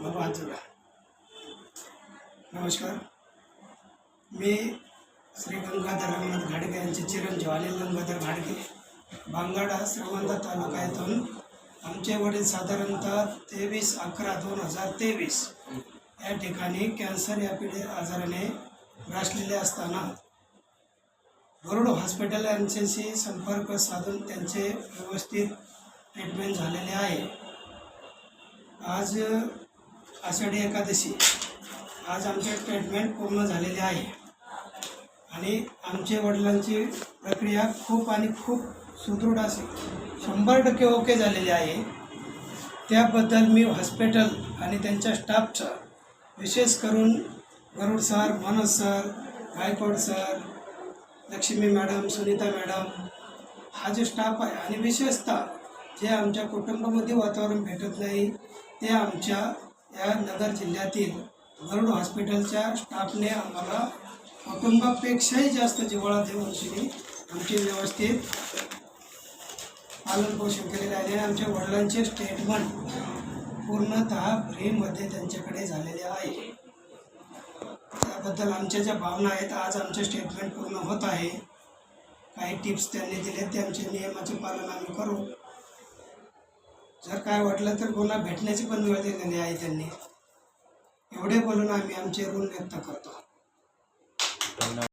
बाजूला. नमस्कार, मी श्री गंगाधर रंगनाथ घाडगे यांचे चिरंजीव अनिल गंगाधर घाडगे, बांगडा श्रीमंत तालुका येथून. आमचे वडील साधारणतः 23/11/2023 या ठिकाणी कॅन्सर या पीडित आजाराने ग्रासलेले असताना गरुड हॉस्पिटल यांच्याशी संपर्क साधून त्यांचे व्यवस्थित ट्रीटमेंट झालेले आहे. आज आषाढी एकादशी, आज आमचे ट्रीटमेंट पूर्ण झालेले आहे आणि आमचे वडिलांची प्रक्रिया खूप सुदृढ असे 100% ओके झालेली आहे. त्याबद्दल मी हॉस्पिटल आणि त्यांच्या स्टाफचा, विशेष करून Garud sir, Manoj sir, Gaikwad sir, Lakshmi madam, Sunita madam, हा जो स्टाफ आहे आणि विशेषतः जे आमच्या कुटुंबामध्ये वातावरण भेटत नाही ते आमच्या या नगर जिल्ह्यातील गरुड हॉस्पिटलच्या स्टाफने आम्हाला कुटुंबापेक्षाही जास्त जिव्हाळा देऊन आमचे व्यवस्थित पालन पोषण केलेले आहे. आमच्या वडिलांचे स्टेटमेंट पूर्णतः फ्रीमध्ये त्यांच्याकडे झालेले आहे. त्याबद्दल आमच्या ज्या भावना आहेत, आज आमचे स्टेटमेंट पूर्ण होत आहे. काही टिप्स त्यांनी दिले, ते आमच्या नियमाचे पालन आम्ही करू. जर काय वाटलं तर पुन्हा भेटण्याची पण वेळ दिलेली आहे त्यांनी. एवढे बोलून आम्ही आमचे ऋण व्यक्त करतो.